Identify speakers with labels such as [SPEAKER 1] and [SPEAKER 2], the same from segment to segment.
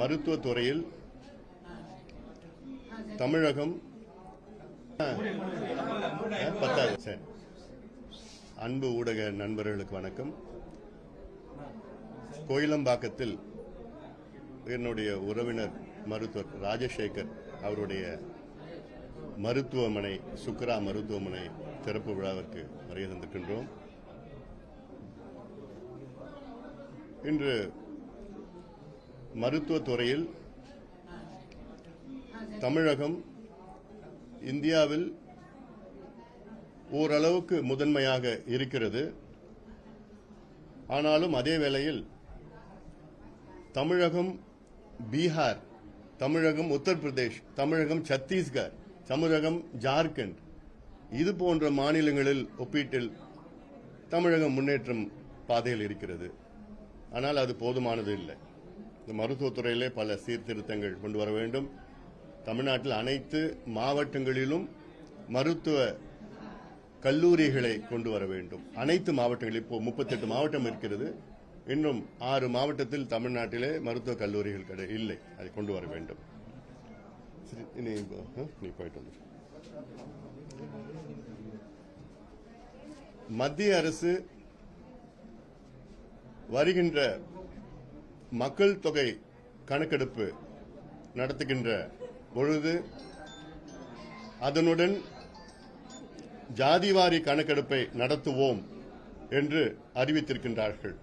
[SPEAKER 1] மருத்துவ துறையில் தமிழகம் அன்பு ஊடக நண்பர்களுக்கு வணக்கம். கோயிலம்பாக்கத்தில் என்னுடைய உறவினர் மருத்துவர் ராஜசேகர் அவருடைய மருத்துவமனை சுக்ரா மருத்துவமனை திறப்பு விழாவிற்கு வருகை தந்திருக்கின்றோம். இன்று மருத்துவத்துறையில் தமிழகம் இந்தியாவில் ஓரளவுக்கு முதன்மையாக இருக்கிறது. ஆனாலும் அதே வேளையில் தமிழகம் பீகார், தமிழகம் உத்தரப்பிரதேஷ், தமிழகம் சத்தீஸ்கர், தமிழகம் ஜார்க்கண்ட் இது போன்ற மாநிலங்களில் ஒப்பீட்டில் தமிழகம் முன்னேற்றம் பாதையில் இருக்கிறது. ஆனால் அது போதுமானது இல்லை. இந்த மருத்துவத்துறையிலே பல சீர்திருத்தங்கள் கொண்டு வர வேண்டும். தமிழ்நாட்டில் அனைத்து மாவட்டங்களிலும் மருத்துவ கல்லூரிகளை கொண்டு வர வேண்டும். அனைத்து மாவட்டங்களில் இப்போ 38 மாவட்டம் இருக்கிறது. இன்னும் 6 மாவட்டத்தில் தமிழ்நாட்டிலே மருத்துவ கல்லூரிகள் இல்லை. அதை கொண்டு வர வேண்டும். நீ போயிட்டு வந்து. மத்திய அரசு வருகின்ற மக்கள் தொகை கணக்கெடுப்பு நடத்துகின்ற பொழுது அதனுடன் ஜாதிவாரி கணக்கெடுப்பை நடத்துவோம் என்று அறிவித்திருக்கின்றார்கள்.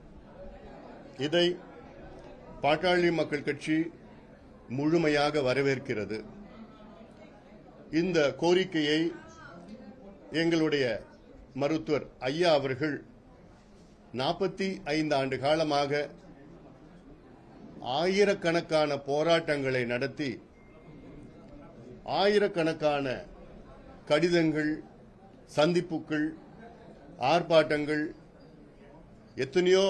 [SPEAKER 1] இதை பாட்டாளி மக்கள் கட்சி முழுமையாக வரவேற்கிறது. இந்த கோரிக்கையை எங்களுடைய மருத்துவர் ஐயா அவர்கள் 45 ஆண்டு காலமாக ஆயிரக்கணக்கான போராட்டங்களை நடத்தி ஆயிரக்கணக்கான கடிதங்கள், சந்திப்புகள், ஆர்ப்பாட்டங்கள், எத்தனையோ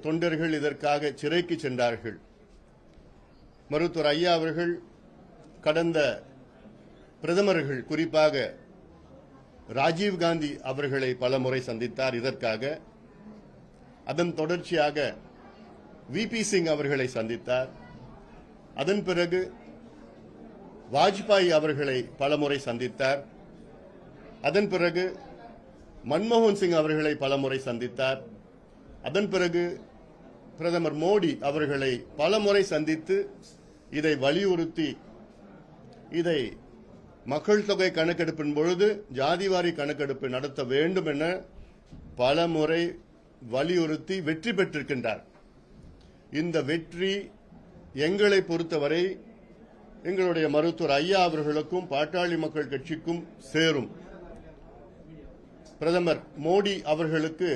[SPEAKER 1] தொண்டர்கள் இதற்காக சிறைக்கு சென்றார்கள். மருத்துவர் ஐயா அவர்கள் கடந்த பிரதமர்கள் குறிப்பாக ராஜீவ்காந்தி அவர்களை பலமுறை சந்தித்தார். இதற்காக அதன் தொடர்ச்சியாக விபி சிங் அவர்களை சந்தித்தார். அதன் பிறகு வாஜ்பாய் அவர்களை பலமுறை சந்தித்தார். அதன் பிறகு மன்மோகன் சிங் அவர்களை பலமுறை சந்தித்தார். அதன் பிறகு பிரதமர் மோடி அவர்களை பலமுறை சந்தித்து இதை வலியுறுத்தி இதை மக்கள் தொகை கணக்கெடுப்பின் பொழுது ஜாதிவாரி கணக்கெடுப்பு நடத்த வேண்டும் என பலமுறை வலியுறுத்தி வெற்றி பெற்றிருக்கின்றார். இந்த வெற்றி எங்களை பொறுத்தவரை எங்களுடைய மருத்துவர் ஐயா அவர்களுக்கும் பாட்டாளி மக்கள் கட்சிக்கும் சேரும். பிரதமர் மோடி அவர்களுக்கு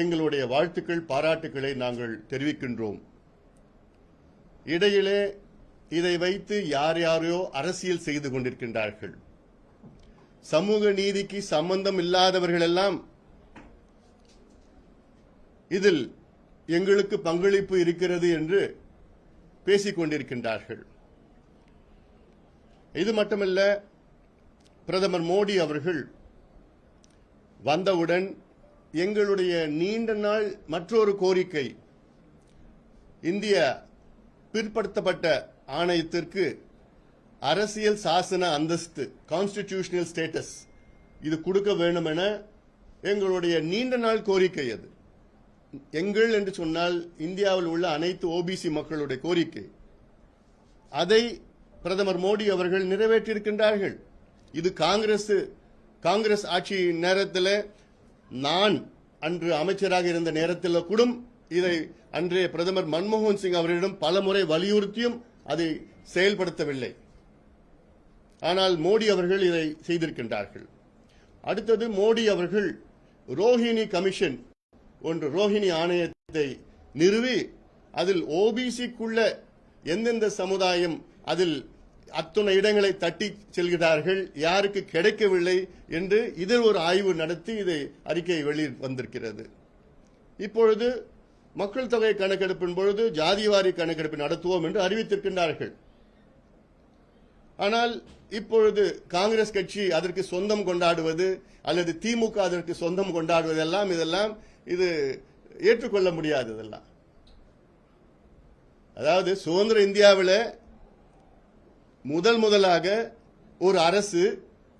[SPEAKER 1] எங்களுடைய வாழ்த்துக்கள், பாராட்டுக்களை நாங்கள் தெரிவிக்கின்றோம். இடையிலே இதை வைத்து யார் யாரையோ அரசியல் செய்து கொண்டிருக்கின்றார்கள். சமூக நீதிக்கு சம்பந்தம் இல்லாதவர்கள் எல்லாம் இதில் எங்களுக்கு பங்களிப்பு இருக்கிறது என்று பேசிக் கொண்டிருக்கின்றார்கள். இது மட்டுமல்ல, பிரதமர் மோடி அவர்கள் வந்தவுடன் எங்களுடைய நீண்ட நாள் மற்றொரு கோரிக்கை, இந்திய பிற்படுத்தப்பட்ட ஆணையத்திற்கு அரசியல் சாசன அந்தஸ்து, கான்ஸ்டிடியூஷனல் ஸ்டேட்டஸ் இது கொடுக்க வேண்டும் என எங்களுடைய நீண்ட நாள் கோரிக்கை. அது எங்கள் என்று சொன்னால் இந்தியாவில் உள்ள அனைத்து ஓபிசி மக்களுடைய கோரிக்கை. அதை பிரதமர் மோடி அவர்கள் நிறைவேற்றியிருக்கின்றார்கள். இது காங்கிரஸ் ஆட்சி நேரத்தில், நான் அன்று அமைச்சராக இருந்த நேரத்தில் கூட இதை அன்றைய பிரதமர் மன்மோகன் சிங் அவர்களிடம் பலமுறை வலியுறுத்தியும் அதை செயல்படுத்தவில்லை. ஆனால் மோடி அவர்கள் இதை செய்திருக்கின்றார்கள். அடுத்தது மோடி அவர்கள் ரோஹிணி கமிஷன் ஒன்று, ரோஹிணி ஆணையத்தை நிறுவி அதில் ஓபிசிக்குள்ள எந்தெந்த சமுதாயம் அதில் அத்துணை இடங்களை தட்டி செல்கிறார்கள், யாருக்கு கிடைக்கவில்லை என்று இதில் ஒரு ஆய்வு நடத்தி இதை அறிக்கை வெளியில் வந்திருக்கிறது. இப்பொழுது மக்கள் தொகை கணக்கெடுப்பின் பொழுது ஜாதிவாரி கணக்கெடுப்பு நடத்துவோம் என்று அறிவித்திருக்கின்றார்கள். ஆனால் இப்பொழுது காங்கிரஸ் கட்சி அதற்கு சொந்தம் கொண்டாடுவது அல்லது திமுக அதற்கு சொந்தம் கொண்டாடுவதெல்லாம் இதெல்லாம் இது ஏற்றுக்கொள்ள முடியாததெல்லாம். அதாவது சுதந்திர இந்தியாவில் முதலாக ஒரு அரசு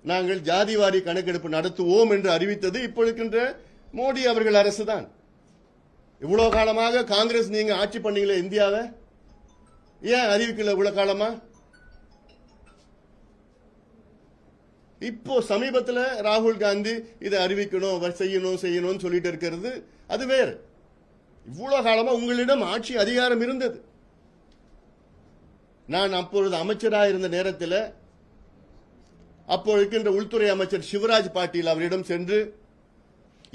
[SPEAKER 1] நாங்கள் ஜாதிவாரி கணக்கெடுப்பு நடத்துவோம் என்று அறிவித்தது இப்போ இருக்கின்ற மோடி அவர்கள் அரசு தான். இவ்வளவு காலமாக காங்கிரஸ் நீங்க ஆட்சி பண்ணீங்களே இந்தியாவை, ஏன் அறிவிக்கல இவ்வளவு காலமா? இப்போ சமீபத்தில் ராகுல் காந்தி இதை அறிவிக்கணும் செய்யணும் சொல்லிட்டு இருக்கிறது அது வேறு. இவ்வளவு காலமா உங்களிடம் ஆட்சி அதிகாரம் இருந்தது. நான் அப்பொழுது அமைச்சராக இருந்த நேரத்தில் அப்போ இருக்கின்ற உள்துறை அமைச்சர் சிவராஜ் பாட்டீல் அவரிடம் சென்று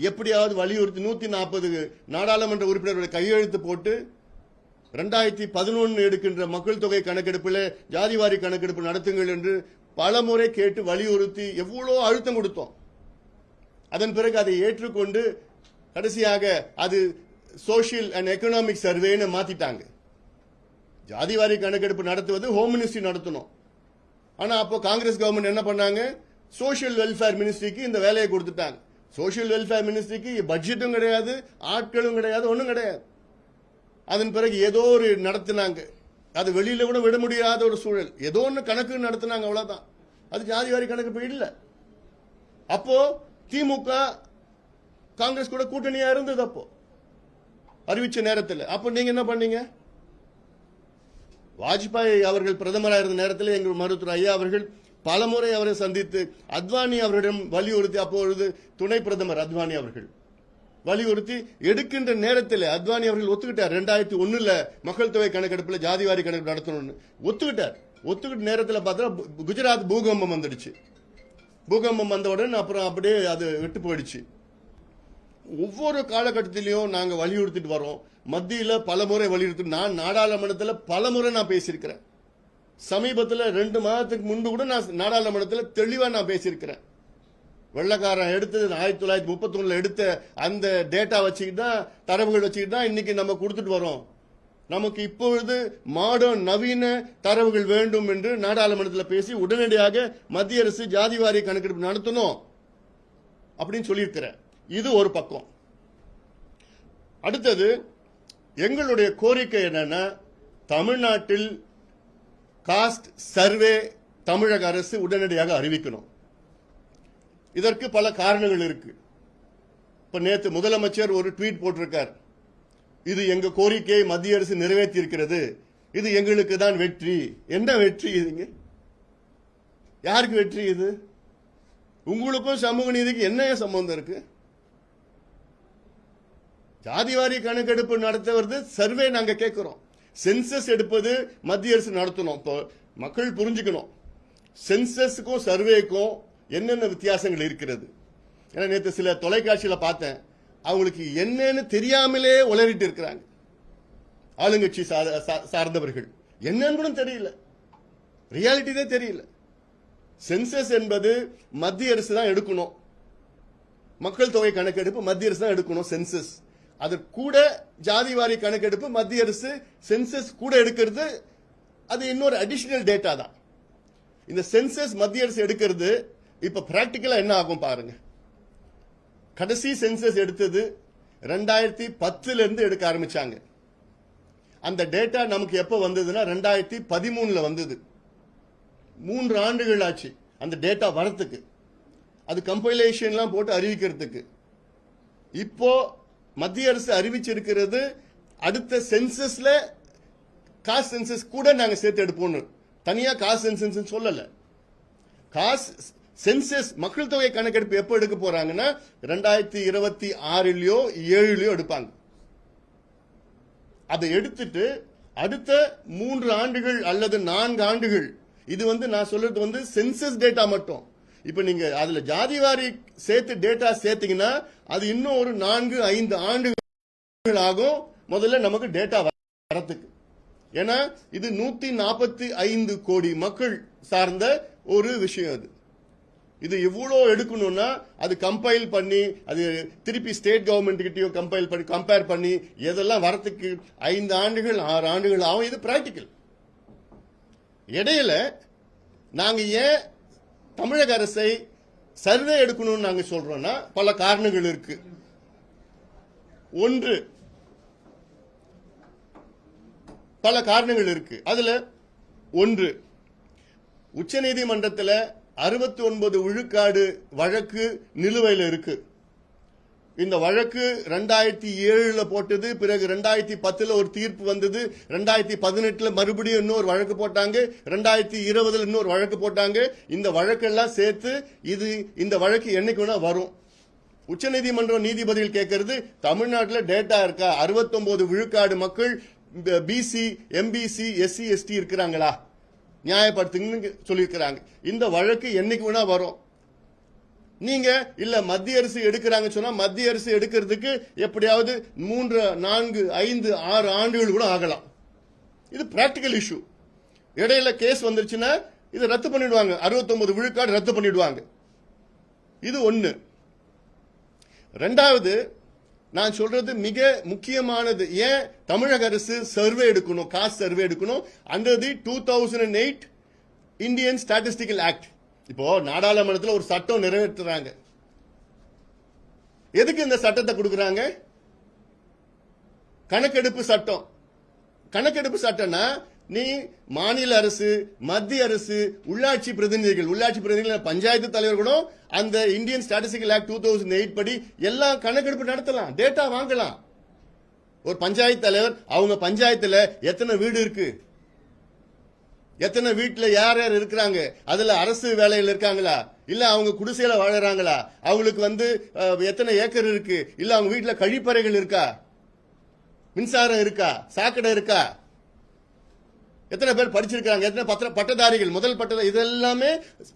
[SPEAKER 1] எப்படியாவது வலியுறுத்தி 140 நாடாளுமன்ற உறுப்பினர்களுடைய கையெழுத்து போட்டு 2011 எடுக்கின்ற மக்கள் தொகை கணக்கெடுப்பில் ஜாதிவாரி கணக்கெடுப்பு நடத்துங்கள் என்று பலமுறை கேட்டு வலியுறுத்தி எவ்வளோ அழுத்தம் கொடுத்தோம். அதன் பிறகு அதை ஏற்றுக்கொண்டு கடைசியாக அது சோசியல் அண்ட் எக்கனாமிக் சர்வேன்னு மாத்திட்டாங்க. ஜாதிவாரி கணக்கெடுப்பு நடத்துவது ஹோம் மினிஸ்ட்ரி நடத்தணும். ஆனா அப்போ காங்கிரஸ் கவர்மெண்ட் என்ன பண்ணாங்க, சோசியல் வெல்ஃபேர் மினிஸ்ட்ரிக்கு இந்த வேலையை கொடுத்துட்டாங்க. சோசியல் வெல்ஃபேர் மினிஸ்ட்ரிக்கு பட்ஜெட்டும் கிடையாது, ஆட்களும் கிடையாது, ஒன்றும் கிடையாது. அதன் பிறகு ஏதோ ஒரு நடத்தினாங்க, அது வெளியில கூட விட முடியாத ஒரு சூழல். ஏதோ ஒன்று கணக்கு நடத்தினாங்க, அவ்வளவுதான். அது ஜாதிவாரி கணக்கு இல்லை. அப்போ திமுக காங்கிரஸ் கூட கூட்டணியா இருந்தது அப்போ அறிவிச்ச நேரத்தில். அப்போ நீங்க என்ன பண்ணீங்க? வாஜ்பாய் அவர்கள் பிரதமராக இருந்த நேரத்தில் எங்கள் மருத்துவர் ஐயா அவர்கள் பலமுறை அவரை சந்தித்து அத்வானி அவரிடம் வலியுறுத்தி, அப்பொழுது துணை பிரதமர் அத்வானி அவர்கள் வலியுறுத்தி எடுக்கின்ற நேரத்தில் அத்வானி அவர்கள் ஒத்துக்கிட்டார். 2001 மக்கள் தொகை கணக்கெடுப்பில் ஜாதிவாரி கணக்கு நடத்தணும்னு ஒத்துக்கிட்டார். ஒத்துக்கிட்ட நேரத்தில் பார்த்தா குஜராத் பூகம்பம் வந்துடுச்சு. பூகம்பம் வந்தவுடன் அப்புறம் அப்படியே அது விட்டு போயிடுச்சு. ஒவ்வொரு காலகட்டத்திலையும் நாங்க வலியுறுத்திட்டு வரோம். மத்தியில் பலமுறை வலியுறுத்தி, நான் நாடாளுமன்றத்தில் பலமுறை நான் பேசியிருக்கிறேன். சமீபத்தில் 2 மாதத்துக்கு முன்பு கூட நான் நாடாளுமன்றத்தில் தெளிவா நான் பேசியிருக்கிறேன். வெள்ளக்காரன் எடுத்தது 1931 எடுத்த அந்த டேட்டா வச்சுக்கிட்டு தான், தரவுகள் வச்சுக்கிட்டு தான் இன்னைக்கு நம்ம கொடுத்துட்டு வரோம். நமக்கு இப்பொழுது மாடர்ன் நவீன தரவுகள் வேண்டும் என்று நாடாளுமன்றத்தில் பேசி உடனடியாக மத்திய அரசு ஜாதிவாரி கணக்கெடுப்பு நடத்தணும் அப்படின்னு சொல்லியிருக்கிறேன். இது ஒரு பக்கம். அடுத்தது எங்களுடைய கோரிக்கை என்னன்னா, தமிழ்நாட்டில் காஸ்ட் சர்வே தமிழக அரசு உடனடியாக அறிவிக்கணும். இதற்கு பல காரணங்கள் இருக்கு. இப்ப நேற்று முதலமைச்சர் ஒரு ட்வீட் போட்டிருக்கார், இது எங்க கோரிக்கையை மத்திய அரசு நிறைவேற்றி இருக்கிறது, இது எங்களுக்கு தான் வெற்றி. என்ன வெற்றி இதுங்க? யாருக்கு வெற்றி இது? உங்களுக்கும் சமூக நீதிக்கு என்ன சம்பந்தம் இருக்கு? ஜாதிவாரி கணக்கெடுப்பு நடத்துவது சர்வே நாங்க கேட்கிறோம். சென்சஸ் எடுப்பது மத்திய அரசு நடத்தணும். இப்போ மக்கள் புரிஞ்சுக்கணும், சென்சஸுக்கும் சர்வேக்கும் என்னென்ன வித்தியாசங்கள் இருக்கிறது. ஏன்னா நேற்று சில தொலைக்காட்சியில பார்த்தேன், அவங்களுக்கு என்னன்னு தெரியாமலே உளறிட்டு இருக்கிறாங்க. ஆளுங்கட்சி சார்ந்தவர்கள் என்னன்னு கூட தெரியல, ரியாலிட்டி தான் தெரியல. சென்சஸ் என்பது மத்திய அரசு தான் எடுக்கணும். மக்கள் தொகை கணக்கெடுப்பு மத்திய அரசு தான் எடுக்கணும் சென்சஸ். அது கூட ஜாதிவாரி கணக்கெடுப்பு மத்திய அரசு சென்சஸ் கூட எடுக்கிறது, அது இன்னொரு அடிஷனல் டேட்டா தான். இந்த சென்சஸ் மத்திய அரசு எடுக்கிறது இப்ப பிராக்டிக்கலா என்ன ஆகும் பாருங்க. கடைசி சென்சஸ் எடுத்தது 2010 இருந்து எடுக்க ஆரம்பிச்சாங்க. அந்த டேட்டா நமக்கு எப்ப வந்ததுன்னா 2013 வந்தது. 3 ஆண்டுகள் ஆச்சு அந்த டேட்டா வரத்துக்கு, அது கம்பைலேஷன்லாம் போட்டு அறிவிக்கிறதுக்கு. இப்போ மத்திய அரசு அறிவிச்சிருக்கிறது அடுத்த சென்சஸ்ல காஸ்ட் சென்சஸ் கூட நாங்க சேர்த்து எடுப்போம். தனியா காஸ்ட் சென்சஸ் சொல்லல. காஸ்ட் சென்சஸ் மக்கள் தொகை கணக்கெடுப்பு எப்ப எடுக்க போறாங்கன்னா 2026லயோ 7லயோ எடுப்பாங்க. அதை எடுத்துட்டு அடுத்த 3 ஆண்டுகள் அல்லது 4 ஆண்டுகள், இது நான் சொல்றது சென்சஸ் டேட்டா மட்டும். இப்ப நீங்க அதுல ஜாதிவாரி சேர்த்து டேட்டா சேர்த்தீங்கன்னா அது இன்னும் ஒரு 4-5 ஆண்டுகள் ஆகும் முதல்ல நமக்கு டேட்டா வரத்துக்கு. ஏன்னா இது 145 கோடி மக்கள் சார்ந்த ஒரு விஷயம். இது எவ்வளவு எடுக்கணும்னா அது கம்பைல் பண்ணி அது திருப்பி ஸ்டேட் கவர்மெண்ட் கிட்டயும் கம்பைல் பண்ணி கம்பேர் பண்ணி எதெல்லாம் வரத்துக்கு 5 ஆண்டுகள் 6 ஆண்டுகள் ஆகும். இது பிராக்டிக்கல். இடையில நாங்க ஏன் தமிழக அரசை சர்வே எடுக்கணும்னு நாங்க சொல்றோம்னா பல காரணங்கள் இருக்கு. ஒன்று, பல காரணங்கள் இருக்கு. அதுல ஒன்று, உச்சநீதிமன்றத்தில் 69 விழுக்காடு வழக்கு நிலுவையில் இருக்கு. இந்த வழக்கு 2007 போட்டது, பிறகு 2010 ஒரு தீர்ப்பு வந்தது, 2018 மறுபடியும் இன்னொரு வழக்கு போட்டாங்க, 2020 இன்னொரு வழக்கு போட்டாங்க. இந்த வழக்கெல்லாம் சேர்த்து இந்த வழக்கு என்னைக்கு வேணா வரும். உச்சநீதிமன்றம் நீதிபதிகள் கேட்கறது, தமிழ்நாட்டில் டேட்டா இருக்கா, 69 விழுக்காடு மக்கள் பிசி, எம்பிசி, எஸ்சி, எஸ்டி இருக்கிறாங்களா, நியாயப்படுத்துங்கன்னு சொல்லியிருக்கிறாங்க. இந்த வழக்கு என்னைக்கு வேணா வரும். நீங்க இல்ல மத்திய அரசு எடுக்கிறாங்க சொன்னா, மத்திய அரசு எடுக்கிறதுக்கு எப்படியாவது 3, 4, 5, 6 ஆண்டுகள் கூட ஆகலாம். இது பிராக்டிக்கல் இஷ்யூ. இடையில கேஸ் வந்துருச்சுன்னா இதை ரத்து பண்ணிடுவாங்க, 69 விழுக்காடு ரத்து பண்ணிடுவாங்க. இது ஒண்ணு. ரெண்டாவது, நான் சொல்றது மிக முக்கியமானது. ஏன் தமிழக அரசு சர்வே எடுக்கணும், காஸ்ட் சர்வே எடுக்கணும்? Under the 2008 Indian statistical act. இப்போ நாடாளுமன்றத்தில் ஒரு சட்டம் நிறைவேற்றுறாங்க. எதுக்கு இந்த சட்டத்தை கொடுக்கறாங்க? கணக்கெடுப்பு சட்டம். கணக்கெடுப்பு சட்டம்னா நீ மாநில அரசு, மத்திய அரசு, உள்ளாட்சி பிரதிநிதிகள், பஞ்சாயத்து தலைவர்களும் அந்த இந்தியன் ஸ்டாட்டிஸ்டிக்கல் ஆக்ட் 2008 படி எல்லாம் கணக்கெடுப்பு நடத்தலாம், டேட்டா வாங்கலாம். ஒரு பஞ்சாயத்து தலைவர் அவங்க பஞ்சாயத்துல எத்தனை வீடு இருக்கு, எத்தனை வீட்டுல யார் யார் இருக்கிறாங்க, அதுல அரசு வேலையில் இருக்காங்களா, இல்ல அவங்க குடிசையில வாழறாங்களா, அவங்களுக்கு எத்தனை ஏக்கர் இருக்கு, இல்ல அவங்க வீட்டுல கழிப்பறைகள் இருக்கா, மின்சாரம் இருக்கா, சாக்கடை இருக்கா, எத்தனை பேர் படிச்சிருக்காங்க, எத்தனை பட்டதாரிகள், முதல் பட்டதாரி, இதெல்லாமே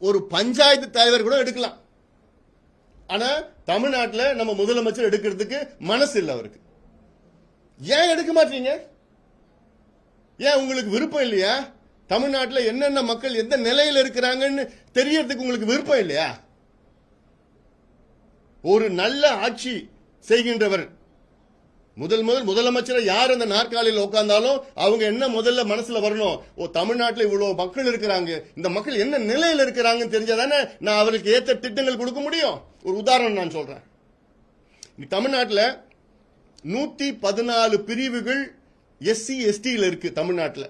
[SPEAKER 1] ஒரு பஞ்சாயத்து தலைவர் கூட எடுக்கலாம். ஆனா தமிழ்நாட்டில் நம்ம முதலமைச்சர் எடுக்கிறதுக்கு மனசு இல்லை அவருக்கு. ஏன் எடுக்க மாட்டீங்க? ஏன் உங்களுக்கு விருப்பம் இல்லையா? தமிழ்நாட்டில் என்னென்ன மக்கள் எந்த நிலையில் இருக்கிறாங்கன்னு தெரியறதுக்கு உங்களுக்கு விருப்பம் இல்லையா? ஒரு நல்ல ஆட்சி செய்கின்றவர் முதலமைச்சரை யார் அந்த நாற்காலியில் உட்கார்ந்தாலும் அவங்க என்ன முதல்ல மனசுல வரணும், ஓ தமிழ்நாட்டில் இவ்வளவு மக்கள் இருக்கிறாங்க, இந்த மக்கள் என்ன நிலையில் இருக்கிறாங்கன்னு தெரிஞ்சாதானே நான் அவருக்கு ஏற்ற திட்டங்கள் கொடுக்க முடியும். ஒரு உதாரணம் நான் சொல்றேன். தமிழ்நாட்டில் 114 பிரிவுகள் எஸ்சி, எஸ்டியில் இருக்கு தமிழ்நாட்டில்.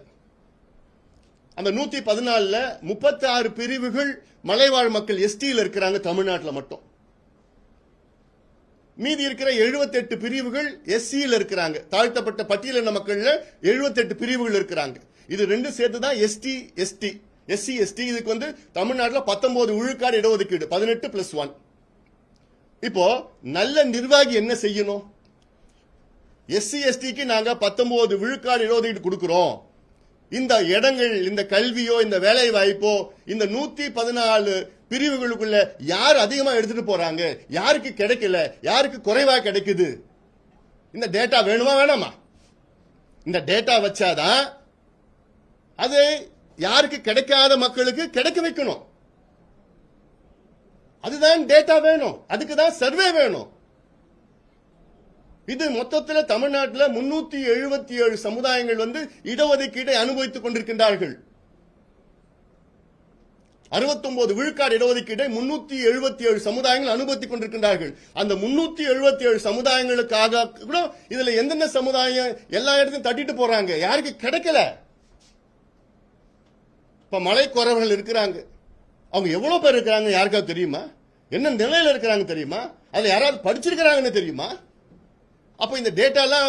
[SPEAKER 1] அந்த 114ல 36 பிரிவுகள் மலைவாழ் மக்கள் எஸ்டியில் இருக்கிறாங்க தமிழ்நாட்டில் மட்டும். மீதி இருக்கிற 78 பிரிவுகள் எஸ்சியில் இருக்கிறாங்க. தாழ்த்தப்பட்ட பட்டியலின மக்கள்ல 78 பிரிவுகள் இருக்கிறாங்க. இது ரெண்டு சேர்த்து தான் எஸ்டி, எஸ்டி, எஸ்சி, எஸ்டி. இதுக்கு தமிழ்நாட்டில் 19 விழுக்காடு இடஒதுக்கீடு, 18+1. இப்போ நல்ல நிர்வாகி என்ன செய்யணும்? எஸ்சி, எஸ்டிக்கு நாங்க 19 விழுக்காடு இடஒதுக்கீடு கொடுக்கிறோம். இந்த இடங்கள், இந்த கல்வியோ, இந்த வேலை வாய்ப்போ, இந்த 114 பிரிவுகளுக்குள்ள யார் அதிகமா எடுத்துட்டு போறாங்க, யாருக்கு கிடைக்கல, யாருக்கு குறைவா கிடைக்குது, இந்த டேட்டா வேணுமா வேணாமா? இந்த டேட்டா வச்சாதான் அது யாருக்கு கிடைக்காத மக்களுக்கு கிடைக்க வைக்கணும். அதுதான் டேட்டா வேணும், அதுக்கு தான் சர்வே வேணும். இது மொத்தத்தில் தமிழ்நாட்டில் 377 சமுதாயங்கள் இடஒதுக்கீட்டை அனுபவித்துக் கொண்டிருக்கின்றார்கள். 69 விழுக்காடு இடஒதுக்கீட்டை 377 சமுதாயங்கள் அனுபவித்துக் கொண்டிருக்கின்றார்கள். அந்த 377 சமுதாயங்களுக்காக கூட இதுல எந்தெந்த சமுதாயம் எல்லா இடத்தையும் தட்டிட்டு போறாங்க, யாருக்கு கிடைக்கல. இப்ப மலை குறவர்கள் இருக்கிறாங்க, அவங்க எவ்வளவு பேர் இருக்கிறாங்க யாருக்காவது தெரியுமா? என்ன நிலையில இருக்கிறாங்க தெரியுமா? அதுல யாராவது படிச்சிருக்கிறாங்கன்னு தெரியுமா? அப்ப இந்த டேட்டா எல்லாம்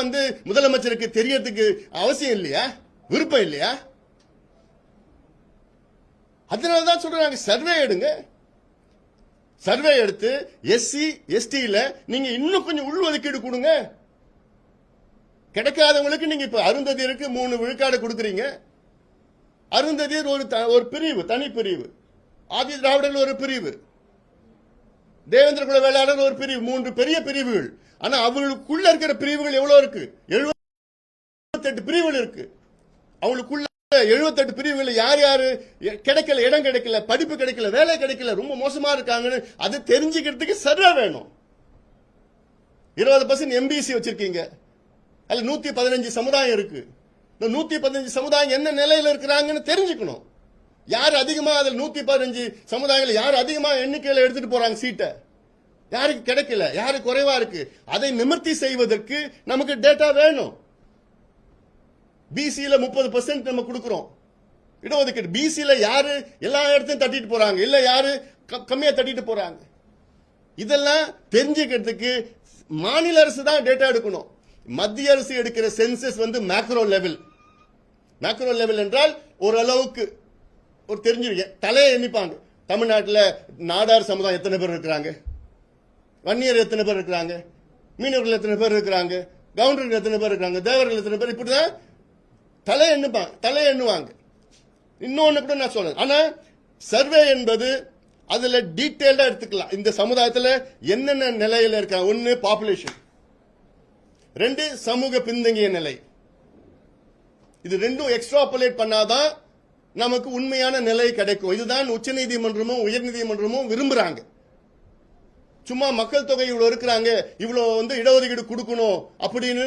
[SPEAKER 1] முதலமைச்சருக்கு தெரியறதுக்கு அவசியம் இல்லையா, விருப்பம் இல்லையா? அதனாலதான் சொல்றாங்க சர்வே எடுங்க. சர்வே எடுத்து எஸ்சி, எஸ்டில நீங்க இன்னும் கொஞ்சம் உள்ஒதுக்கீடு கொடுங்க. கிடைக்காதவங்களுக்கு நீங்க இப்ப அருந்ததியருக்கு 3 விழுக்காடு கொடுக்கறீங்க. அருந்ததியர் ஒரு பிரிவு, தனி பிரிவு, ஆதி திராவிடர்கள் ஒரு பிரிவு, தேவேந்திர குல வேளாளர் ஒரு பிரிவு, 3 பெரிய பிரிவுகள். ஆனா அவங்களுக்குள்ள இருக்கிற பிரிவுகள் எவ்வளவு இருக்கு? 78 பிரிவுகள் இருக்கு. அவங்களுக்குள்ள 78 பிரிவுகள் யார் யாரு கிடைக்கல, இடம் கிடைக்கல, படிப்பு கிடைக்கல, வேலை கிடைக்கல, ரொம்ப மோசமா இருக்காங்கன்னு அது தெரிஞ்சுக்கிறதுக்கு சர்வே வேணும். 20% எம்பிசி வச்சிருக்கீங்க, அதுல 115 சமுதாயம் இருக்கு. இந்த 115 சமுதாயம் என்ன நிலையில இருக்கிறாங்கன்னு தெரிஞ்சுக்கணும். யார் அதிகமா அதில் 115 சமுதாயங்கள் யார் அதிகமா எண்ணிக்கையில எடுத்துட்டு போறாங்க சீட்டை, யாருக்கு கிடைக்கல, யாருக்கு குறைவா இருக்கு, அதை நிவர்த்தி செய்வதற்கு நமக்கு டேட்டா வேணும். பிசியில 30% நம்ம கொடுக்கிறோம் இடஒதுக்கீடு. பிசியில யாரு எல்லா இடத்தையும் தட்டிட்டு போறாங்க, இல்ல யாரு கம்மியா தட்டிட்டு போறாங்க. இதெல்லாம் தெரிஞ்சுக்கிறதுக்கு மாநில அரசு தான் டேட்டா எடுக்கணும். மத்திய அரசு எடுக்கிற census macro level. Macro level என்றால் ஓரளவுக்கு ஒரு தெரிஞ்சிருக்க தலையை எண்ணிப்பாங்க. தமிழ்நாட்டில் நாடார் சமுதாயம் எத்தனை பேர் இருக்கிறாங்க, வன்னியர் எத்தனை பேர் இருக்கிறாங்க, மீனவர்கள் எத்தனை பேர் இருக்கிறாங்க, கவுண்டர்கள் எத்தனை பேர் இருக்காங்க, தேவர்கள் எத்தனை பேர், இப்படிதான் தலையை எண்ணுவாங்க. இன்னொன்னு கூட நான் சொல்றேன். ஆனா சர்வே என்பது அதுல டீடைல்டா எடுத்துக்கலாம். இந்த சமுதாயத்தில் என்னென்ன நிலையில இருக்காங்க. ஒன்னு பாப்புலேஷன், ரெண்டு சமூக பின்தங்கிய நிலை. இது ரெண்டும் எக்ஸ்ட்ராபுலேட் பண்ணாதான் நமக்கு உண்மையான நிலை கிடைக்கும். இதுதான் உச்சநீதிமன்றமும் உயர்நீதிமன்றமும் விரும்புறாங்க. சும்மா மக்கள் தொகை இவ்வளவு இருக்கிறாங்க, இவ்வளவு இடஒதுக்கீடு கொடுக்கணும் அப்படின்னு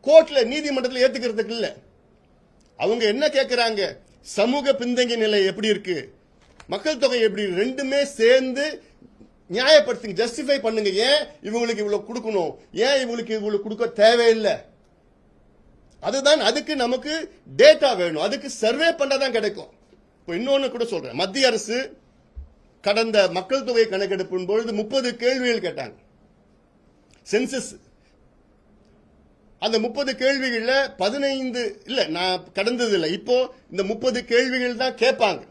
[SPEAKER 1] கோர்ட்ல நீதிமன்றத்தில் ஏத்துக்கிறதுக்கு இல்ல. அவங்க என்ன கேட்கிறாங்க, சமூக பின்தங்கிய நிலை எப்படி இருக்கு, மக்கள் தொகை எப்படி, ரெண்டுமே சேர்ந்து நியாயப்படுத்துங்க, ஜஸ்டிஃபை பண்ணுங்க. ஏன் இவங்களுக்கு இவ்வளவு கொடுக்கணும், ஏன் இவங்களுக்கு இவ்வளவு கொடுக்க தேவையில்லை. அதுதான், அதுக்கு நமக்கு டேட்டா வேணும், அதுக்கு சர்வே பண்ணாதான் கிடைக்கும். இப்போ இன்னொன்னு கூட சொல்றேன். மத்திய அரசு கடந்த மக்கள் தொகை கணக்கெடுப்பின் பொழுது 30 கேள்விகள் கேட்டாங்க சென்சஸ். அந்த 30 கேள்விகள்ல 15 இல்ல, நான் கடந்தது இல்லை, இப்போ இந்த 30 கேள்விகள் தான் கேட்பாங்க.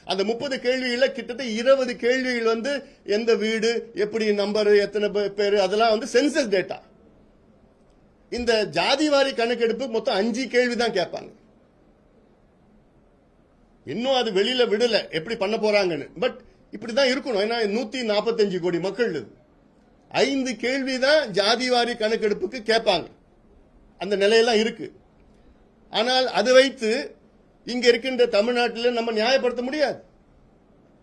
[SPEAKER 1] அந்த 30 கேள்விகள்ல கிட்டத்தட்ட 20 கேள்விகள் எந்த வீடு, எப்படி நம்பர், எத்தனை பேர், அதெல்லாம் சென்சஸ் டேட்டா. இந்த ஜாதிவாரி கணக்கெடுப்பு மொத்தம் 5 கேள்வி தான் கேட்பாங்க. இன்னும் அது வெளியில விடல எப்படி பண்ண போறாங்கன்னு. பட் இப்படிதான் இருக்கணும். ஏன்னா 145 கோடி மக்கள், 5 கேள்வி தான் ஜாதிவாரி கணக்கெடுப்புக்கு கேட்பாங்க. அந்த நிலையெல்லாம் இருக்கு. ஆனால் அதை வைத்து இங்க இருக்கின்ற தமிழ்நாட்டில் நம்ம நியாயப்படுத்த முடியாது.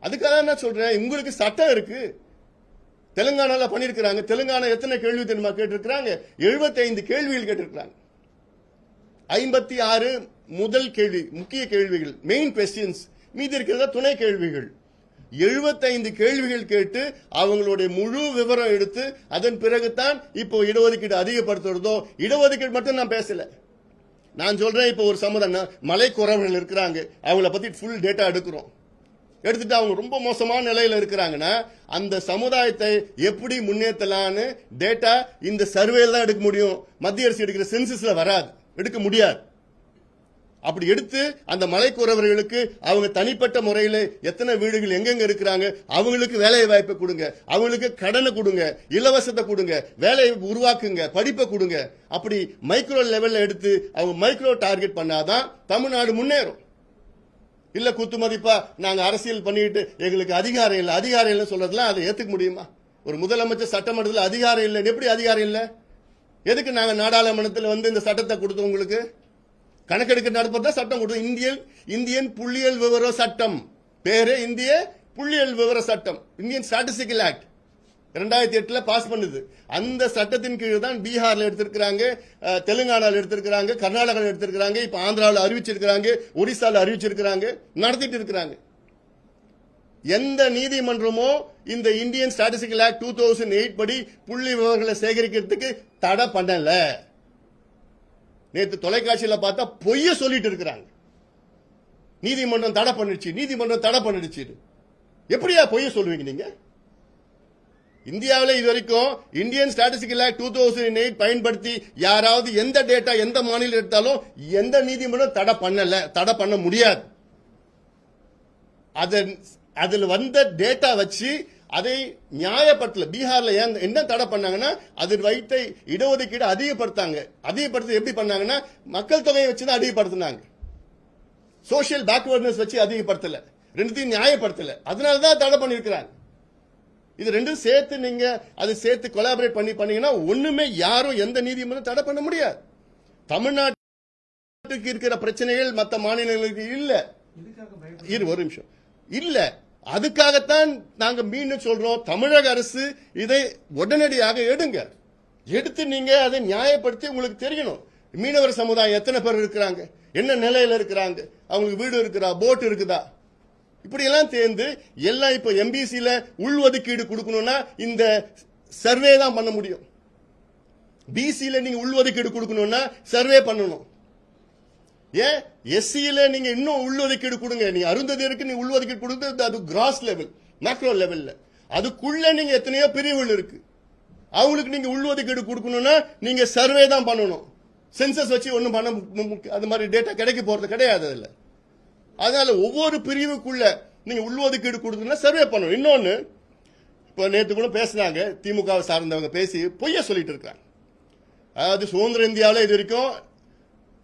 [SPEAKER 1] அதுக்காக நான் சொல்றேன், உங்களுக்கு சட்டம் இருக்கு. தெலுங்கானால பண்ணிருக்கிறாங்க. தெலுங்கானா எத்தனை கேள்வி தெரியுமா கேட்டிருக்கிறாங்க? 75 கேள்விகள் கேட்டிருக்கிறாங்க. 56 முதல் கேள்வி, முக்கிய கேள்விகள், மெயின் கொஸ்டின்ஸ். மீதி இருக்கிறதா துணை கேள்விகள். 75 கேள்விகள் கேட்டு அவங்களுடைய முழு விவரம் எடுத்து அதன் பிறகுதான் இப்போ இடஒதுக்கீடு அதிகப்படுத்துறதோ. இடஒதுக்கீடு மட்டும் நான் பேசல, நான் சொல்றேன். இப்போ ஒரு சமுதாயம் மலை குறவர்கள் இருக்கிறாங்க, அவங்கள பத்தி ஃபுல் டேட்டா எடுக்கிறோம். எடுத்துட்டு அவங்க ரொம்ப மோசமான நிலையில இருக்கிறாங்கன்னா அந்த சமுதாயத்தை எப்படி முன்னேற்றலான்னு டேட்டா இந்த சர்வேல தான் எடுக்க முடியும். மத்திய அரசு எடுக்கிற சென்சஸ்ல வராது, எடுக்க முடியாது. அப்படி எடுத்து அந்த மலைக்குறவர்களுக்கு அவங்க தனிப்பட்ட முறையில் எத்தனை வீடுகள் எங்கெங்க இருக்கிறாங்க, அவங்களுக்கு வேலை வாய்ப்பை கொடுங்க, அவங்களுக்கு கடனை கொடுங்க, இலவசத்தை கொடுங்க, வேலையை உருவாக்குங்க, படிப்பை கொடுங்க. அப்படி மைக்ரோ லெவல்ல எடுத்து அவங்க மைக்ரோ டார்கெட் பண்ணாதான் தமிழ்நாடு முன்னேறும். இல்ல குத்து மதிப்பா நாங்க அரசியல் பண்ணிட்டு எங்களுக்கு அதிகாரம் இல்லை, அதிகாரம் இல்லை சொல்றதுலாம் அதை ஏத்துக்க முடியுமா? ஒரு முதலமைச்சர் சட்டமன்றத்தில் அதிகாரம் இல்லை, எப்படி அதிகாரம் இல்லை? எதுக்கு நாங்க நாடாளுமன்றத்தில் இந்த சட்டத்தை கொடுத்தோம்? உங்களுக்கு கணக்கெடுக்க நடப்பதா சட்டம் கொடுத்தோம். இந்தியன் புள்ளியியல் விவர சட்டம், பேரு இந்திய புள்ளியியல் விவர சட்டம், இந்தியன் ஸ்டாட்டிஸ்டிக்கல் ஆக்ட் 2008 பாஸ் பண்ணுது. அந்த சட்டத்தின் கீழ் தான் பீகார்ல எடுத்திருக்கிறாங்க, தெலுங்கானால எடுத்திருக்கிறாங்க, கர்நாடகாவில் எடுத்திருக்கிறாங்க, இப்ப ஆந்திராவில் அறிவிச்சிருக்கிறாங்க, ஒடிசால அறிவிச்சிருக்கிறாங்க, நடத்திட்டு இருக்கிறாங்க. எந்த நீதிமன்றமோ இந்த இந்தியன் ஸ்டாட்டிஸ்டிக்கல் ஆக்ட் 2008 படி புள்ளி விவரங்களை சேகரிக்கிறதுக்கு தடை பண்ணல. நேற்று தொலைக்காட்சியில் பார்த்தா பொய்ய சொல்லிட்டு இருக்கிறாங்க. நீதிமன்றம் தடை பண்ணிடுச்சு, நீதிமன்றம் தடை பண்ணிடுச்சு. எப்படியா பொய்ய சொல்லுவீங்க நீங்க? இந்தியாவில் இதுவரைக்கும் இந்தியன் ஸ்டாட்டிஸ்டிக்கல் ஆக்ட் 2008 பயன்படுத்தி யாராவது எந்த டேட்டா எந்த மாநிலம் எடுத்தாலும் எந்த நீதிமன்றம் தடை பண்ணல, தடை பண்ண முடியாது. அதில் வந்த டேட்டா வச்சு அதை நியாயப்படுத்தல. பீகார்ல என்ன தடை பண்ணாங்கன்னா அதில் வைத்த இடஒதுக்கீடு அதிகப்படுத்தாங்க. அதிகப்படுத்த எப்படி பண்ணாங்கன்னா மக்கள் தொகையை வச்சுதான் அதிகப்படுத்தினாங்க, சோசியல் பேக்வர்ட்னஸ் வச்சு அதிகப்படுத்தல, ரெண்டுத்தையும் நியாயப்படுத்தல. அதனாலதான் தடை பண்ணிருக்கிறாங்க. இது ரெண்டும் சேர்த்து நீங்க அது சேர்த்து கொலாபரேட் பண்ணீங்கன்னா ஒண்ணுமே யாரும் எந்த நீதிமன்றம் தடை பண்ண முடியாது. தமிழ்நாட்டுக்கு இருக்கிற பிரச்சனைகள் மற்ற மாநிலங்களுக்கு இல்ல. ஒரு நிமிஷம் இல்ல. அதுக்காகத்தான் நாங்க மீண்டும் சொல்றோம், தமிழக அரசு இதை உடனடியாக எடுங்க. எடுத்து நீங்க அதை நியாயப்படுத்தி உங்களுக்கு தெரியணும். மீனவர் சமுதாயம் எத்தனை பேர் இருக்கிறாங்க, என்ன நிலையில இருக்கிறாங்க, அவங்களுக்கு வீடு இருக்குதா, போட் இருக்குதா, இப்படி எல்லாம் சேர்ந்து எல்லாம் இப்ப எம்பிசில உள்ஒதுக்கீடு கொடுக்கணும்னா இந்த சர்வே தான் பண்ண முடியும். பிசில நீங்க உள்ஒதுக்கீடு கொடுக்கணும்னா சர்வே பண்ணணும். ஏன் எஸ்சியில நீங்க இன்னும் உள்ஒதுக்கீடு கொடுங்க. நீங்க அருந்ததியருக்கு நீங்க உள்ஒதுக்கீடு கொடுத்து அது கிராஸ் லெவல், மேக்ரோ லெவல்ல. அதுக்குள்ள நீங்க எத்தனையோ பிரிவுகள் இருக்கு. அவங்களுக்கு நீங்க உள்ஒதுக்கீடு கொடுக்கணும்னா நீங்க சர்வே தான் பண்ணணும். சென்சஸ் வச்சு ஒன்றும் பண்ண அது மாதிரி டேட்டா கிடைக்க போறது கிடையாது அதுல. அதனால ஒவ்வொரு பிரிவுக்குள்ள நீங்க உள்ஒதுக்கீடு கொடுக்கணும்னா சர்வே பண்ணணும். இன்னொன்னு, இப்ப நேற்று கூட பேசினாங்க, திமுக சார்ந்தவங்க பேசி பொய்ய சொல்லிட்டு இருக்காங்க. அதாவது சுதந்திர இந்தியாவில் இது வரைக்கும்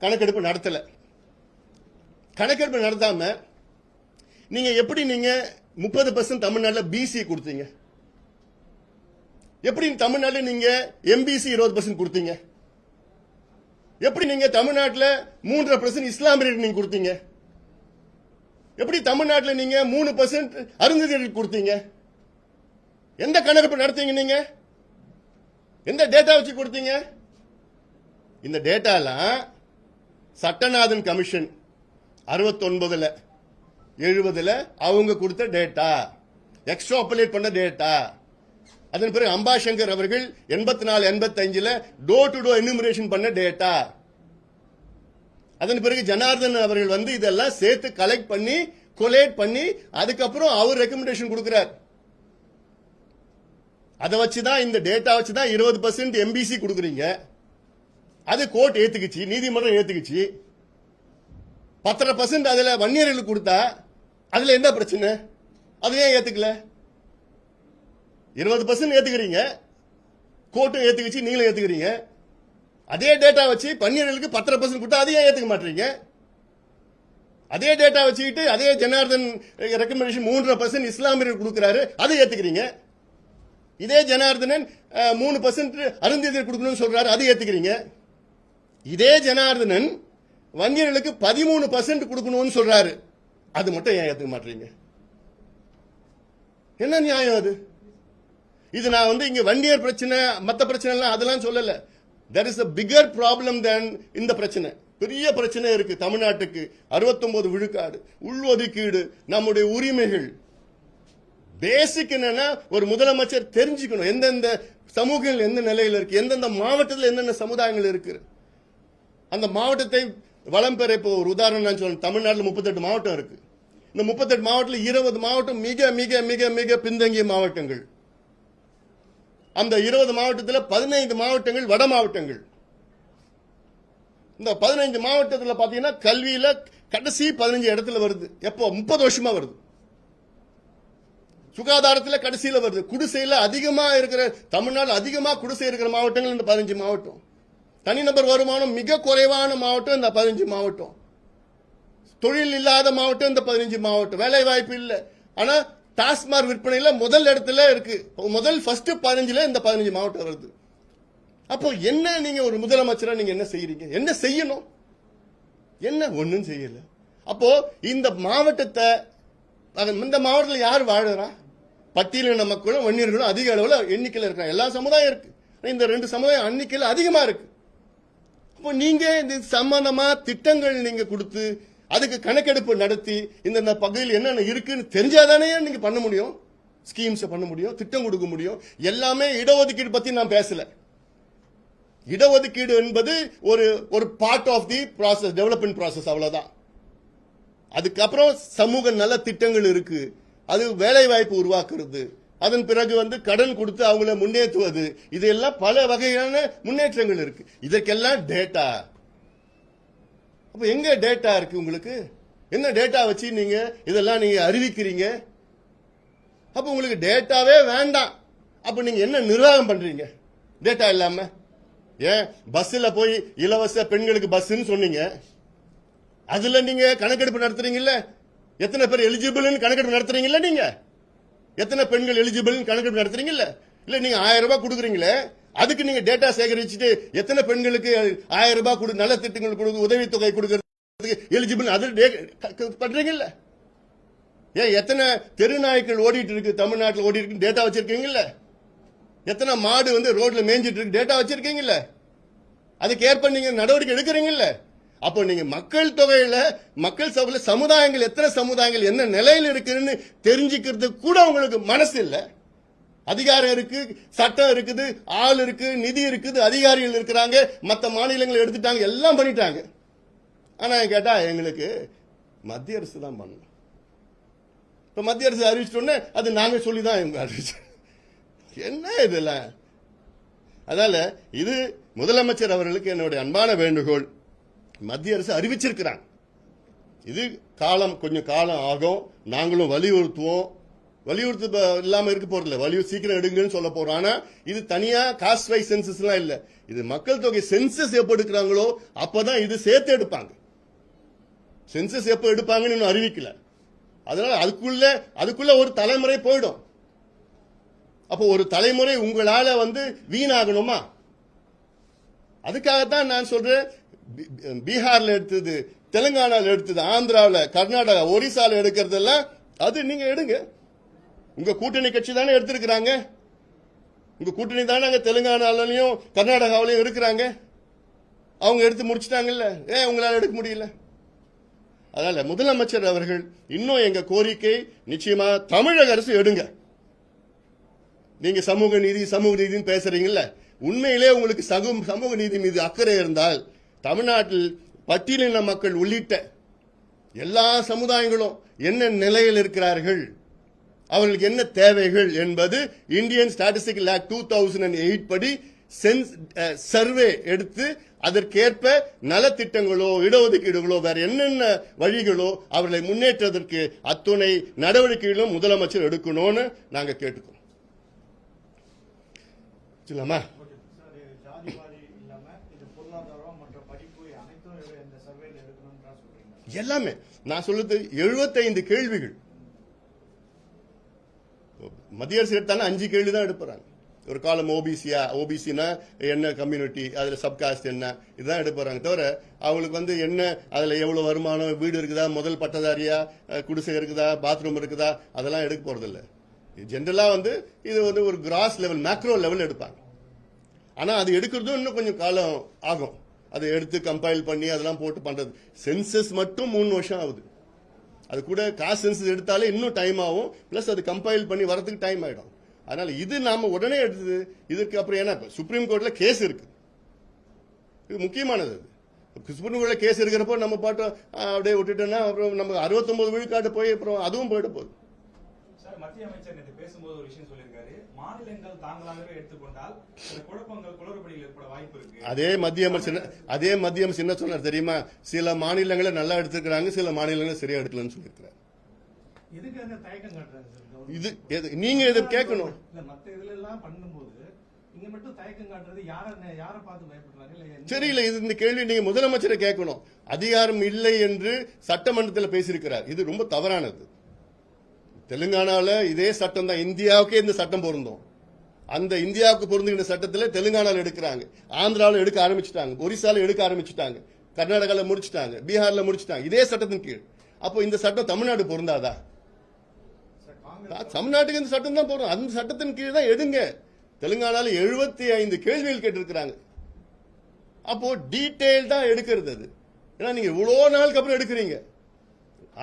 [SPEAKER 1] கணக்கெடுப்பு நடத்தல. கணக்கெடுப்பு நடத்தாம நீங்க எப்படி நீங்க 30% தமிழ்நாட்டில் பிசி கொடுத்தீங்க? எப்படி தமிழ்நாட்டில் நீங்க எம்பிசி 20% கொடுத்தீங்க? எப்படி நீங்க தமிழ்நாட்டில் 3.5% இஸ்லாமியர்களுக்கு நீங்க கொடுத்தீங்க? எப்படி தமிழ்நாட்டில் நீங்க 3% அருந்ததியர்களுக்கு கொடுத்தீங்க? எந்த கணக்கெடுப்பு நடத்தீங்க? நீங்க எந்த டேட்டா வச்சு கொடுத்தீங்க? இந்த டேட்டாலாம் சட்டநாதன் கமிஷன் 69ல 70ல அவங்க கொடுத்த டேட்டா, எக்ஸ்ட்ராபுலேட் பண்ண டேட்டா. அதன் பிறகு அம்பாசங்கர் அவர்கள் 84 85ல டோர் டு டோர் எனுமரேஷன் பண்ண டேட்டா. அதன் பிறகு ஜனார்தன் அவர்கள் வந்து இதெல்லாம் சேர்த்து கலெக்ட் பண்ணி கொலேட் பண்ணி அதுக்கப்புறம் அவர் ரெக்கமெண்டேஷன் கொடுக்கிறார். அதை வச்சுதான், இந்த டேட்டா வச்சுதான் 20% எம்பிசி கொடுக்குறீங்க. அது கோர்ட் ஏத்துக்குச்சு, நீதிமன்றம் ஏத்துக்குச்சு. 10% அதுல வன்னியர்களுக்கு கொடுத்தா அதுல என்ன பிரச்சனை? அது ஏன் ஏத்துக்கல? 20% ஏத்துக்கிறீங்க, கோர்ட்டும் ஏத்துக்குச்சு, நீங்களும் ஏத்துக்கிறீங்க. அதே டேட்டா வச்சு வன்னியர்களுக்கு 10% கொடுத்தா அதையும் ஏத்துக்க மாட்டீங்க. அதே டேட்டா வச்சுக்கிட்டு அதே ஜனார்தன் ரெக்கமெண்டேஷன் 3.5% இஸ்லாமியர்கள் கொடுக்கிறாரு, அதை ஏத்துக்கிறீங்க. இதே ஜனார்தனன் 3% அருந்ததியர் கொடுக்கணும்னு சொல்றாரு, அதை ஏத்துக்கிறீங்க. இதே ஜனார்தனன் வன்னியர்களுக்கு 13% கொடுக்கணும்னு சொல்றாரு, அது மட்டும் ஏன் ஏத்துக்க மாட்டீங்க? என்ன நியாயம் அது? இது நான் வந்து இங்க வன்னியர் பிரச்சனை மத்த பிரச்சனை எல்லாம் அதெல்லாம் சொல்லல. there is a bigger problem than இந்த பிரச்சனை. பெரிய பிரச்சனை இருக்கு தமிழ்நாட்டுக்கு. 69 விழுக்காடு உள்ஒதுக்கீடு, நம்முடைய உரிமைகள். பேசிக் என்னன்னா, ஒரு முதலமைச்சர் தெரிஞ்சுக்கணும் எந்தெந்த சமூகங்கள் எந்த நிலையில் இருக்கு, எந்தெந்த மாவட்டத்தில் என்னென்ன சமுதாயங்கள் இருக்கு. அந்த மாவட்டத்தை வளம் பெற, இப்போ ஒரு உதாரணம் நான் சொல்றேன், தமிழ்நாட்டில் 38 மாவட்டம் இருக்கு. இந்த 38 மாவட்டத்தில் 20 மாவட்டம் மிக மிக மிக மிக பின்தங்கிய மாவட்டங்கள். அந்த 20 மாவட்டத்தில் 15 மாவட்டங்கள் வட மாவட்டங்கள். இந்த 15 மாவட்டத்தில் பாத்தீங்கன்னா கல்வியில கடைசி 15 இடத்துல வருது. எப்போ? 30 வருஷமா வருது. சுகாதாரத்தில் கடைசியில வருது. குடிசையில அதிகமா இருக்கிற, தமிழ்நாடு அதிகமா குடிசை இருக்கிற மாவட்டங்கள் இந்த 15 மாவட்டம். தனிநபர் வருமானம் மிக குறைவான மாவட்டம் இந்த 15 மாவட்டம். தொழில் இல்லாத மாவட்டம் இந்த 15 மாவட்டம். வேலை வாய்ப்பு இல்லை. ஆனா டாஸ்மாக் விற்பனையில முதல் இடத்துல இருக்கு. முதல் ஃபர்ஸ்ட் 15ல இந்த 15 மாவட்டம் வருது. அப்போ என்ன, நீங்க ஒரு முதலமைச்சரா நீங்க என்ன செய்யறீங்க? என்ன செய்யணும்? என்ன? ஒன்னும் செய்யல. அப்போ இந்த மாவட்டத்தை, இந்த மாவட்டத்தில் யார் வாழறா? பட்டியலின மக்களும் வன்னியர்களும் அதிக அளவில் எண்ணிக்கையில் இருக்காங்க. எல்லா சமுதாயம் இருக்கு. இந்த 2 சமுதாயம் எண்ணிக்கையில் அதிகமா இருக்கு. அப்போ நீங்க இந்த சம்பந்தமா திட்டங்கள் நீங்க கொடுத்து அதுக்கு கணக்கெடுப்பு நடத்தி இந்த பகுதியில் என்னென்ன இருக்குன்னு தெரிஞ்சாதானே நீங்க பண்ண முடியும், ஸ்கீம்ஸ் பண்ண முடியும், திட்டம் கொடுக்க முடியும். எல்லாமே இடஒதுக்கீடு பத்தி நான் பேசல. இடஒதுக்கீடு என்பது ஒரு part of the process, development process, அவ்வளவுதான். அதுக்கப்புறம் சமூக நல திட்டங்கள் இருக்கு. அது வேலை வாய்ப்பு உருவாக்குறது, அதன் பிறகு வந்து கடன் கொடுத்து அவங்கள முன்னேற்றுவது, இதெல்லாம் பல வகையான முன்னேற்றங்கள் இருக்கு. இதற்கெல்லாம் டேட்டா. அப்ப எங்க டேட்டா இருக்கு உங்களுக்கு? என்ன டேட்டா வச்சு நீங்க இதெல்லாம் நீங்க அறிவிக்கிறீங்க? அப்ப உங்களுக்கு டேட்டாவே வேண்டாம். அப்ப நீங்க என்ன நிர்வாகம் பண்றீங்க டேட்டா இல்லாம? ஏன் பஸ்ல போய் இலவச பெண்களுக்கு பஸ்ன்னு சொன்னீங்க, அதுல நீங்க கணக்கெடுப்பு நடத்துறீங்கல்ல? எத்தனை பேர் எலிஜிபிள் கணக்கெடுப்பு நடத்துறீங்கல்ல? நீங்க எத்தனை பெண்கள் எலிஜிபிள் கணக்கெடுப்பு நடத்துறீங்கல்ல? இல்ல நீங்க 1000 ரூபாய் கொடுக்குறீங்களே, அதுக்கு நீங்க டேட்டா சேகரிச்சுட்டு எத்தனை பெண்களுக்கு 1000 ரூபாய் கொடு, நல்ல திட்டங்கள் கொடுக்க, உதவித்தொகை கொடுக்கறதுக்கு எலிஜிபிள் அது பண்றீங்கல்ல? ஏன் எத்தனை தெருநாய்க்கள் ஓடிட்டு இருக்கு தமிழ்நாட்டில் ஓடி இருக்கு டேட்டா வச்சிருக்கீங்கல்ல? எத்தனை மாடு வந்து ரோட்ல மேய்ஞ்சிட்டு இருக்கு டேட்டா வச்சிருக்கீங்கல்ல? அதுக்கு ஏற்ப நீங்க நடவடிக்கை எடுக்கிறீங்கல்ல? அப்போ நீங்க மக்கள் தொகையில, மக்கள் சபையில சமுதாயங்கள், எத்தனை சமுதாயங்கள் என்ன நிலையில் இருக்குன்னு தெரிஞ்சுக்கிறதுக்கு கூட உங்களுக்கு மனசு இல்ல. அதிகாரம் இருக்கு, சட்டம் இருக்குது, ஆள் இருக்கு, நிதி இருக்குது, அதிகாரிகள் இருக்கிறாங்க, மற்ற மாநிலங்கள் எடுத்துட்டாங்க, எல்லாம் பண்ணிட்டாங்க. ஆனா கேட்டா எங்களுக்கு மத்திய அரசு தான் பண்ணணும். இப்ப மத்திய அரசு அறிவிச்சிட்டோன்னே அது நாங்க சொல்லிதான் இவங்க அறிவிச்சு. என்ன இதெல்லாம்? அதனால இது முதலமைச்சர் அவர்களுக்கு என்னுடைய அன்பான வேண்டுகோள். மத்திய அரசு அறிவிச்சிருக்கிறாங்க. இது கொஞ்சம் காலம் ஆகும். நாங்களும் வலியுறுத்துவோம். வலியுறுத்து இல்லாம இருக்க போறதில்ல. சீக்கிரம் எடுங்கன்னு சொல்ல போறோம். ஆனா இது தனியா காஸ்ட் வைஸ் சென்சஸ் எல்லாம் இல்ல. இது மக்கள் தொகை சென்சஸ் எப்ப எடுக்கிறாங்களோ அப்பதான் இது சேர்த்து எடுப்பாங்க. சென்சஸ் எப்ப எடுப்பாங்கன்னு இன்னும் அறிவிக்கல. அதனால அதுக்குள்ள ஒரு தலைமுறை போயிடும். அப்போ ஒரு தலைமுறை உங்களால வீணாகணுமா? அதுக்காகத்தான் நான் சொல்றேன். பீகார்ல எடுத்தது, தெலுங்கானால எடுத்தது, ஆந்திராவில், கர்நாடகா, ஒரிசால எடுக்கிறதெல்லாம் அது நீங்க எடுங்க. உங்க கூட்டணி கட்சி தானே எடுத்திருக்கிறாங்க. உங்க கூட்டணி தானே தெலுங்கானாலையும் கர்நாடகாவிலையும் இருக்கிறாங்க. அவங்க எடுத்து முடிச்சிட்டாங்கல்ல. ஏன் உங்களால எடுக்க முடியல? அதனால முதலமைச்சர் அவர்கள் இன்னும் எங்க கோரிக்கை நிச்சயமா தமிழக அரசு எடுங்க. நீங்க சமூக நீதினு பேசுறீங்கல்ல, உண்மையிலே உங்களுக்கு சமூக நீதி மீது அக்கறை இருந்தால் தமிழ்நாட்டில் பட்டியலின மக்கள் உள்ளிட்ட எல்லா சமுதாயங்களும் என்ன நிலையில் இருக்கிறார்கள், அவர்களுக்கு என்ன தேவைகள் என்பது இந்தியன் ஸ்டாட்டிஸ்டிக்கல் ஆக்ட் 2008 படி சர்வே எடுத்து அதற்கேற்ப நலத்திட்டங்களோ இடஒதுக்கீடுகளோ வேற என்னென்ன வழிகளோ அவர்களை முன்னேற்றதற்கு அத்துணை நடவடிக்கைகளும் முதலமைச்சர் எடுக்கணும்னு நாங்க கேட்டுக்கோம். சொல்லலாமா? எல்லாமே நான் சொல்றது 75 கேள்விகள். மத்திய அரசு எடுத்தாலும் 5 கேள்வி தான் எடுப்பாங்க. ஒரு காலம் ஓபிசினா என்ன கம்யூனிட்டி, அதுல சப்காஸ்ட் என்ன, இதுதான் எடுப்பாங்க. தவிர அவங்களுக்கு என்ன அதுல எவ்வளவு வருமானம், வீடு இருக்குதா, முதல் பட்டதாரியா, குடிசை இருக்குதா, பாத்ரூம் இருக்குதா, அதெல்லாம் எடுக்க போறது இல்ல. ஜென்ரலா இது ஒரு கிராஸ் லெவல், மேக்ரோ லெவல் எடுப்பாங்க. ஆனா அது எடுக்கிறதும் இன்னும் கொஞ்சம் காலம் ஆகும். அதை எடுத்து கம்பைல் பண்ணி அதெல்லாம் போட்டு பண்றது. சென்சஸ் மட்டும் 3 வருஷம் ஆகுது. அது கூட காஸ்ட் சென்சஸ் எடுத்தாலே இன்னும் டைம் ஆகும். பிளஸ் அது கம்பைல் பண்ணி வரதுக்கு டைம் ஆயிடும். அதனால இது நாம உடனே எடுத்தது. இதுக்கு அப்புறம் ஏன்னா சுப்ரீம் கோர்ட்ல கேஸ் இருக்கு. இது முக்கியமானது. சுப்ரீம் கோர்ட்ல கேஸ் இருக்கிறப்போ நம்ம பாட்டு அப்படியே விட்டுட்டோம்னா அப்புறம் நம்ம 69 விழுக்காட்டு போய் அப்புறம் அதுவும் போயிட போகுது.
[SPEAKER 2] மத்திய அமைச்சர் நேற்று பேசும்போது ஒரு விஷயம் சொல்லியிருக்காரு, மாநிலங்கள் தாங்களாகவே எடுத்துக்கொண்டால் சில குழப்பங்கள் குளறுபடிகள் ஏற்பட வாய்ப்பு இருக்கு. அதே
[SPEAKER 1] மத்திய அமைச்சர் என்ன சொன்னார் தெரியுமா? சில மாநிலங்களை நல்லா எடுத்துக்கிறாங்க, சில மாநிலங்களை சரியா எடுக்கலன்னு சொல்லியிருக்கிறார். இது நீங்க இதை கேட்கணும். சரியில்லை, இது இந்த கேள்வி நீங்க முதலமைச்சரை கேட்கணும். அதிகாரம் இல்லை என்று சட்டமன்றத்தில் பேசியிருக்கிறார். இது ரொம்ப தவறானது. தெலுங்கானால இதே சட்டம் தான், இந்தியாவுக்கே இந்த சட்டம் பொருந்தும். அந்த இந்தியாவுக்கு பொருந்துகிற சட்டத்தில் தெலுங்கானால எடுக்கிறாங்க, ஆந்திராவில் எடுக்க ஆரம்பிச்சுட்டாங்க, ஒரிசால எடுக்க ஆரம்பிச்சுட்டாங்க, கர்நாடகாவில் முடிச்சுட்டாங்க, பீகார்ல முடிச்சுட்டாங்க, இதே சட்டத்தின் கீழ். அப்போ இந்த சட்டம் தமிழ்நாடு பொருந்தாதா? தமிழ்நாட்டுக்கு இந்த சட்டம் தான் போறோம். அந்த சட்டத்தின் கீழ் தான் எடுங்க. தெலுங்கானால 75 கேள்விகள் கேட்டிருக்கிறாங்க. அப்போ டீடைல் தான் எடுக்கிறது அது. ஏன்னா நீங்க இவ்வளவு நாளுக்கு அப்புறம் எடுக்கிறீங்க.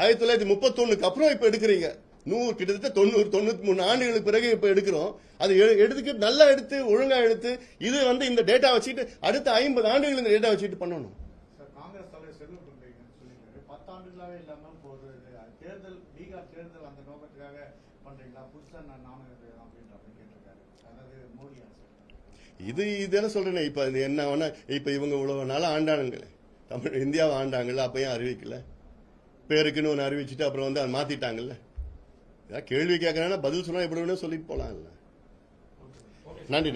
[SPEAKER 1] 1931 அப்புறம் இப்ப எடுக்கிறீங்க. கிட்டத்தட்ட 90-93 ஆண்டுகளுக்கு பிறகு இப்ப எடுக்கிறோம். அது எடுத்து நல்லா எடுத்து ஒழுங்கா எடுத்து இது இந்த டேட்டா வச்சுட்டு அடுத்த 50 ஆண்டுகள் இந்த டேட்டா வச்சுட்டு பண்ணணும்.
[SPEAKER 3] காங்கிரஸ் தலைவர் செல்வம் சொல்லியிருக்காரு 10 ஆண்டுகளாவே இல்லாம தேர்தல், பீகார் தேர்தல் அந்த நோக்கத்துக்காக பண்றீங்களா, புதுசா நானும் அப்படின்ற கேட்டிருக்காரு. அதாவது மோடி அரசு
[SPEAKER 1] இது என்ன சொல்றேன். இப்ப என்ன இப்ப இவங்க இவ்வளவு நாள ஆண்டானுங்களே, தமிழ் இந்தியாவை ஆண்டாங்கல்ல, அப்பயும் அறிவிக்கல, பேருக்குன்னு ஒன்று அறிவிச்சுட்டு அப்புறம் அதை மாத்திட்டாங்கல்ல. கேள்வி கேட்கறேன்னா பதில் சொன்னா எப்படி வேணும் சொல்லிட்டு போலாம். நன்றி.